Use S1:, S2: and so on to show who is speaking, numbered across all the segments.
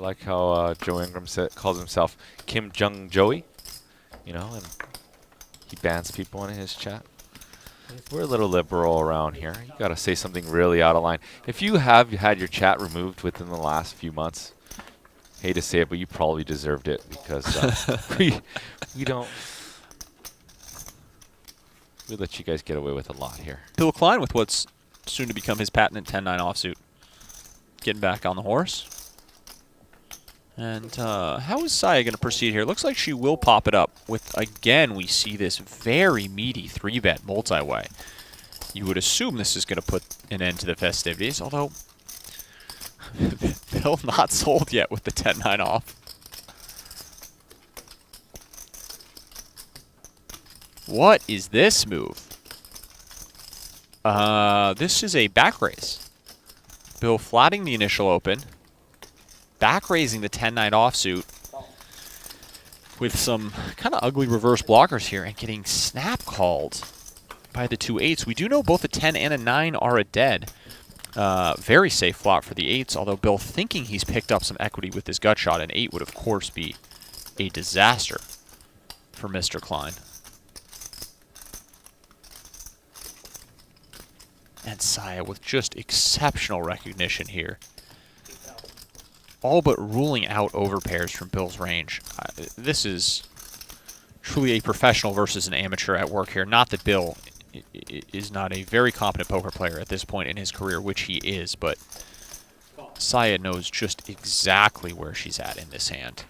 S1: like how Joe Ingram calls himself Kim Jong Joey, you know, and he bans people in his chat. We're a little liberal around here. You got to say something really out of line. If you have had your chat removed within the last few months, hate to say it, but you probably deserved it because we don't. We let you guys get away with a lot here.
S2: Bill Klein with what's soon to become his patented 10-9 offsuit. Getting back on the horse. And how is Saia going to proceed here? Looks like she will pop it up with, again, we see this very meaty 3-bet multi-way. You would assume this is going to put an end to the festivities, although Bill not sold yet with the 10-9 off. What is this move? This is a back raise. Bill flatting the initial open. Back raising the 10-9 offsuit with some kind of ugly reverse blockers here and getting snap called by the 2 8s. We do know both a 10 and a 9 are a dead. Very safe flop for the 8s, although Bill thinking he's picked up some equity with his gut shot. An 8 would, of course, be a disaster for Mr. Klein. And Saia with just exceptional recognition here. All but ruling out overpairs from Bill's range. This is truly a professional versus an amateur at work here. Not that Bill is not a very competent poker player at this point in his career, which he is, but Saia knows just exactly where she's at in this hand.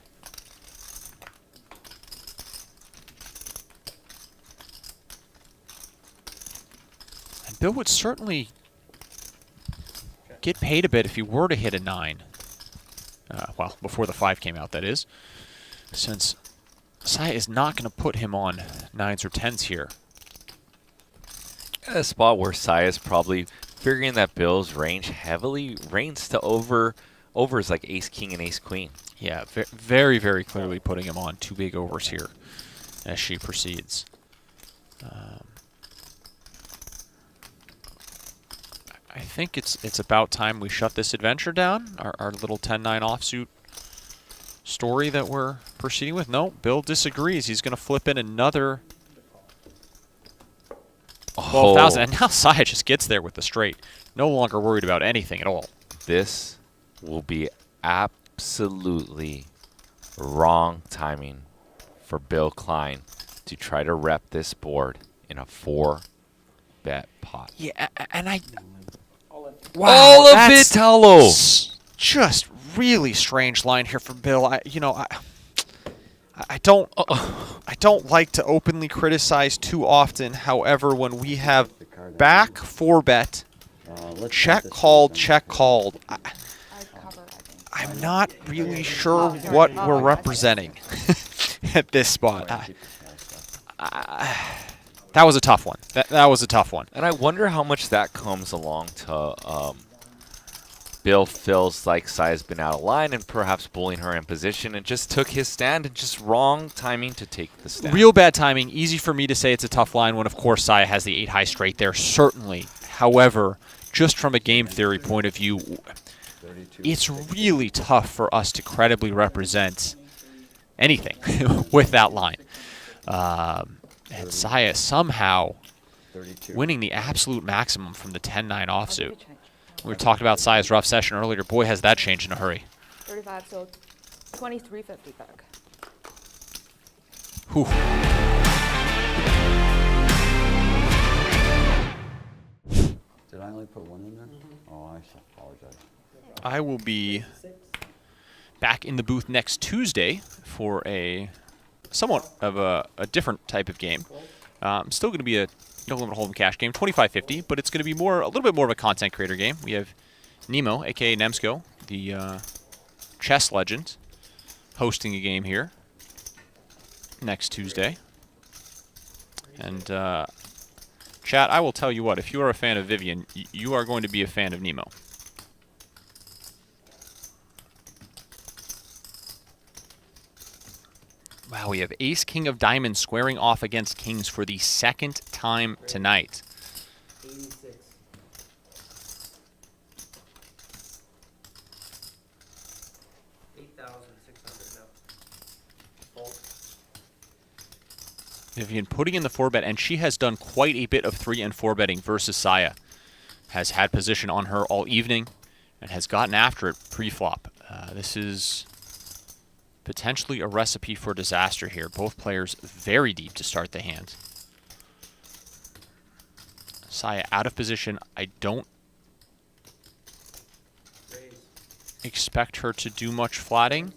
S2: And Bill would certainly get paid a bit if he were to hit a 9. Well, before the 5 came out, that is. Since Saia is not going to put him on 9s or 10s here.
S1: A spot where Saia's probably figuring that Bill's range heavily ranges to overs like ace-king and ace-queen.
S2: Yeah, very, very clearly putting him on 2 big overs here as she proceeds. I think it's about time we shut this adventure down. Our little 10-9 offsuit story that we're proceeding with. No, Bill disagrees. He's going to flip in another 12,000. And now Saia just gets there with the straight. No longer worried about anything at all.
S1: This will be absolutely wrong timing for Bill Klein to try to rep this board in a 4-bet pot.
S2: Yeah, and I...
S1: Wow, all of it, Talo.
S2: Just really strange line here from Bill. I don't like to openly criticize too often. However, when we have back 4-bet, check called, I'm not really sure what we're representing at this spot. That was a tough one. That was a tough one.
S1: And I wonder how much that comes along to Bill feels like Saia's been out of line and perhaps bullying her in position and just took his stand and just wrong timing to take the stand.
S2: Real bad timing. Easy for me to say it's a tough line when, of course, Saia has the 8-high straight there, certainly. However, just from a game theory point of view, it's really tough for us to credibly represent anything with that line. And Saia somehow winning the absolute maximum from the 10-9 offsuit. We were talking about Saia's rough session earlier. Boy, has that changed in a hurry.
S3: 35, so 23.50 back.
S2: Whew.
S4: Did I only put 1 in there? Oh, I apologize.
S2: I will be back in the booth next Tuesday for a somewhat of a different type of game. Still going to be a no limit hold'em cash game, 25.50, but it's going to be a little bit more of a content creator game. We have Nemo, aka Nemsko, the chess legend, hosting a game here next Tuesday. And chat, I will tell you what, if you are a fan of Vivien, you are going to be a fan of Nemo. Wow, we have Ace King of Diamonds squaring off against Kings for the second time tonight.
S5: 86.
S2: Vivien putting in the 4-bet, and she has done quite a bit of 3 and 4 betting versus Saia. Has had position on her all evening and has gotten after it pre-flop. This is potentially a recipe for disaster here. Both players very deep to start the hand. Saia out of position. I don't expect her to do much flatting.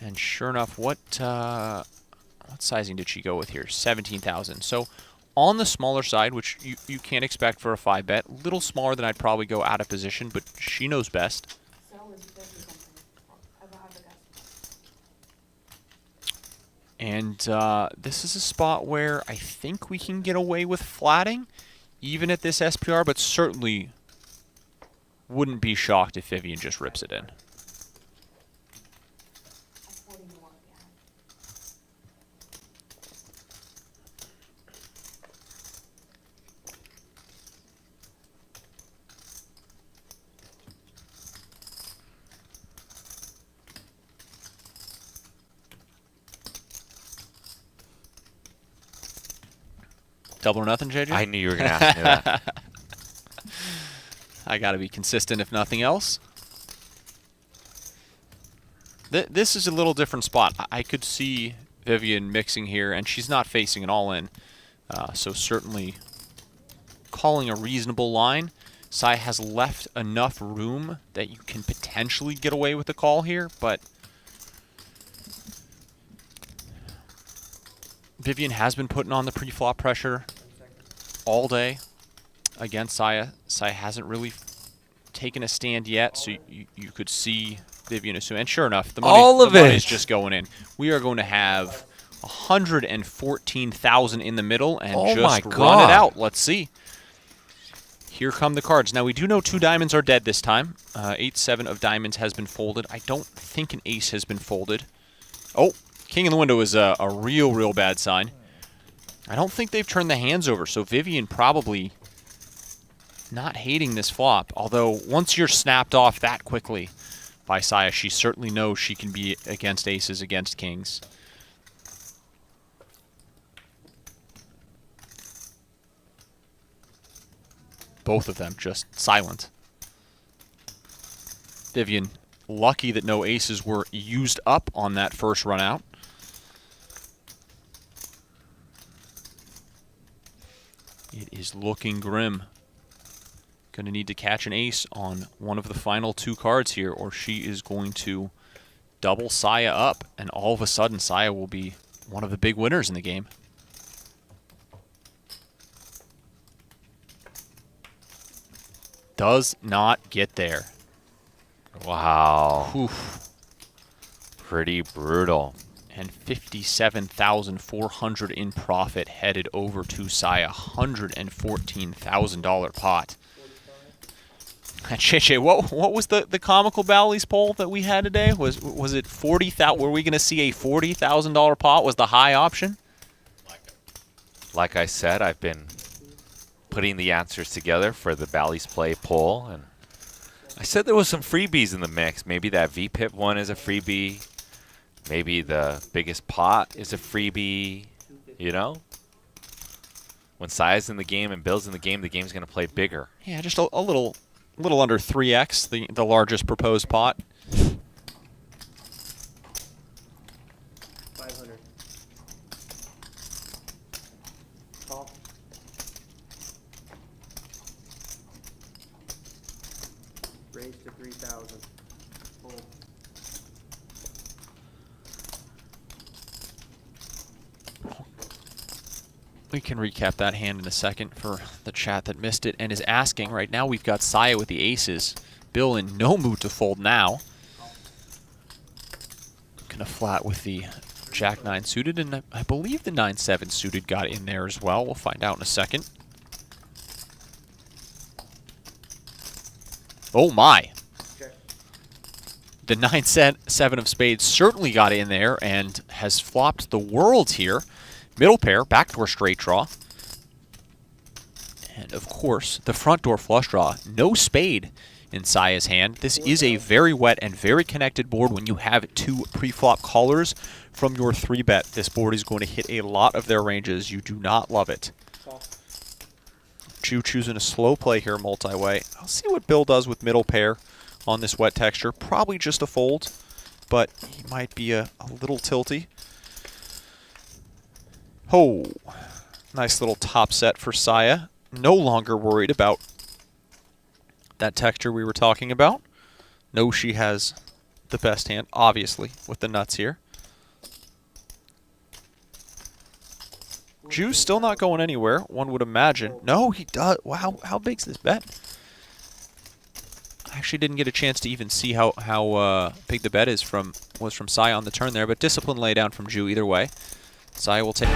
S2: And sure enough, what sizing did she go with here? 17,000. So on the smaller side, which you can't expect for a 5-bet. A little smaller than I'd probably go out of position, but she knows best. And this is a spot where I think we can get away with flatting, even at this SPR, but certainly wouldn't be shocked if Vivien just rips it in. Double or nothing, JJ?
S1: I knew you were going to ask me that.
S2: I got to be consistent if nothing else. This is a little different spot. I could see Vivien mixing here, and she's not facing an all-in. So certainly calling a reasonable line. Saia has left enough room that you can potentially get away with the call here, but Vivien has been putting on the pre-flop pressure all day against Saia. Saia hasn't really taken a stand yet, so you could see Vivien assume. And sure enough, the money is just going in. We are going to have 114,000 in the middle and just run it out. Let's see. Here come the cards. Now, we do know 2 diamonds are dead this time. 8-7 of diamonds has been folded. I don't think an ace has been folded. Oh, king in the window is a real bad sign. I don't think they've turned the hands over, so Vivien probably not hating this flop. Although, once you're snapped off that quickly by Saia, she certainly knows she can be against aces, against kings. Both of them just silent. Vivien lucky that no aces were used up on that first run out. It is looking grim. Going to need to catch an ace on one of the final 2 cards here, or she is going to double Saia up, and all of a sudden Saia will be one of the big winners in the game. Does not get there.
S1: Wow.
S2: Oof.
S1: Pretty brutal.
S2: And 57,400 in profit headed over to Saia. $114,000 pot. And JJ, what was the comical Bally's poll that we had today? Was it 40,000? Were we going to see a $40,000 pot? Was the high option?
S1: Like I said, I've been putting the answers together for the Bally's Play poll, and I said there was some freebies in the mix. Maybe that VPIP one is a freebie. Maybe the biggest pot is a freebie. You know? When Saia's in the game and Bill's in the game's going to play bigger.
S2: Yeah, just a little under 3x, the largest proposed pot.
S5: 500. Call. Raise to 3,000. Hold.
S2: We can recap that hand in a second for the chat that missed it and is asking. Right now we've got Saia with the aces. Bill in no mood to fold now. Gonna flat with the Jack-9 suited, and I believe the 9-7 suited got in there as well. We'll find out in a second. Oh my!
S5: Check.
S2: The 9-7 of spades certainly got in there and has flopped the world here. Middle pair, backdoor straight draw. And of course, the front door flush draw. No spade in Saia's hand. This is a very wet and very connected board when you have 2 pre-flop callers from your 3-bet. This board is going to hit a lot of their ranges. You do not love it. Chu choosing a slow play here, multi-way. I'll see what Bill does with middle pair on this wet texture. Probably just a fold, but he might be a little tilty. Oh, nice little top set for Saia. No longer worried about that texture we were talking about. Knows she has the best hand, obviously, with the nuts here. Ju's still not going anywhere, one would imagine. No, he does. Wow, how big's this bet? I actually didn't get a chance to even see how big the bet was from Saia on the turn there, but discipline lay down from Ju either way. Saia will take.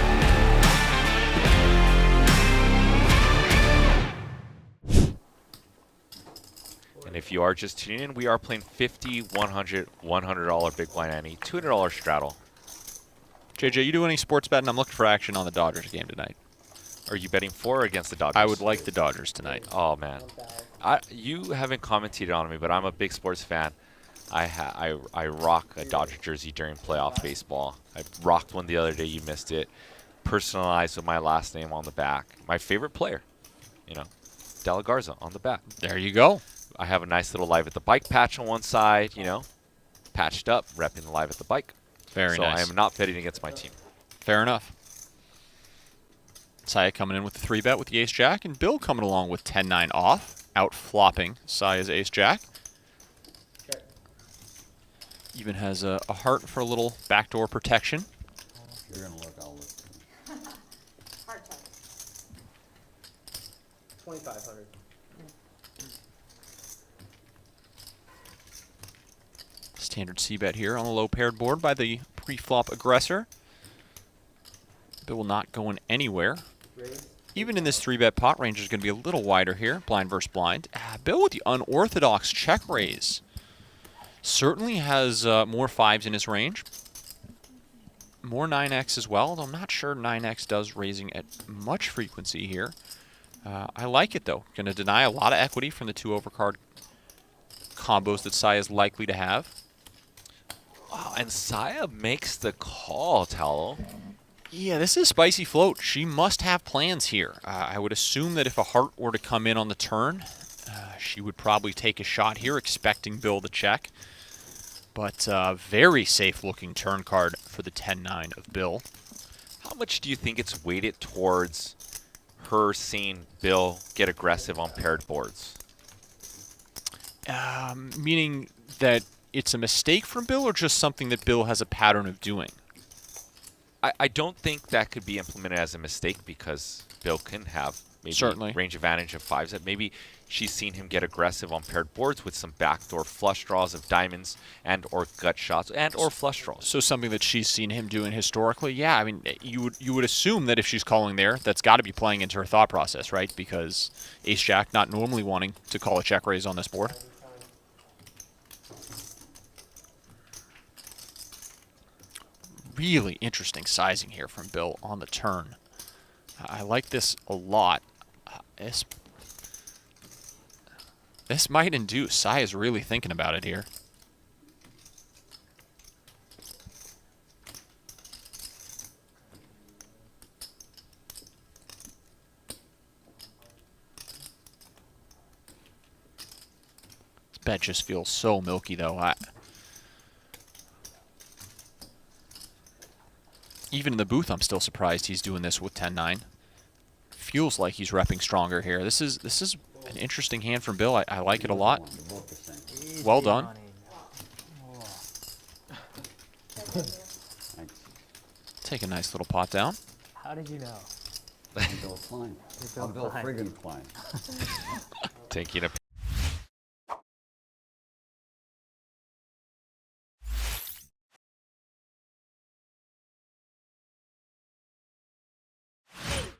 S1: And if you are just tuning in, we are playing 50, 100, $100 big blind ante, $200 straddle.
S2: JJ, you do any sports betting? I'm looking for action on the Dodgers game tonight.
S1: Are you betting for or against the Dodgers?
S2: I would like the Dodgers tonight.
S1: Oh, man. You haven't commented on me, but I'm a big sports fan. I rock a Dodger jersey during playoff baseball. I rocked one the other day. You missed it. Personalized with my last name on the back. My favorite player, you know, De La Garza on the back.
S2: There you go.
S1: I have a nice little Live at the Bike patch on one side, you know, patched up, repping the Live at the Bike.
S2: Very nice.
S1: So I am not betting against my team.
S2: Fair enough. Saia coming in with the 3-bet with the ace-jack, and Bill coming along with 10-9 off, out-flopping Saia's ace-jack. Even has a heart for a little backdoor protection.
S4: If you're going to look, I'll look.
S3: Hard time.
S5: 2,500.
S2: Standard c-bet here on the low paired board by the pre-flop aggressor. Bill not going anywhere.
S5: Raise.
S2: Even in this 3-bet pot, range is going to be a little wider here, blind versus blind. Bill with the unorthodox check raise. Certainly has more 5s in his range. More 9x as well, though I'm not sure 9x does raising at much frequency here. I like it, though. Going to deny a lot of equity from the 2 overcard combos that Saia is likely to have.
S1: Wow, and Saia makes the call, Tallow.
S2: Yeah, this is a spicy float. She must have plans here. I would assume that if a heart were to come in on the turn, she would probably take a shot here, expecting Bill to check. But very safe-looking turn card for the 10-9 of Bill.
S1: How much do you think it's weighted towards her seeing Bill get aggressive on paired boards?
S2: Meaning that it's a mistake from Bill or just something that Bill has a pattern of doing?
S1: I don't think that could be implemented as a mistake because Bill can have maybe
S2: Certainly
S1: range advantage of 5s. That maybe she's seen him get aggressive on paired boards with some backdoor flush draws of diamonds and or gut shots and or flush draws.
S2: So something that she's seen him doing historically? Yeah, I mean, you would assume that if she's calling there, that's got to be playing into her thought process, right? Because ace-jack not normally wanting to call a check raise on this board. Really interesting sizing here from Bill on the turn. I like this a lot. This might induce. Saia's really thinking about it here. This bet just feels so milky, though. Even in the booth, I'm still surprised he's doing this with 10-9. Feels like he's repping stronger here. This is an interesting hand from Bill. I like it a lot. Well done.
S4: Thanks.
S2: Take a nice little pot down.
S5: How did you know?
S4: I'm Bill Klein.
S5: Bill
S4: I'm Bill
S5: Klein.
S4: friggin' Klein.
S1: Taking a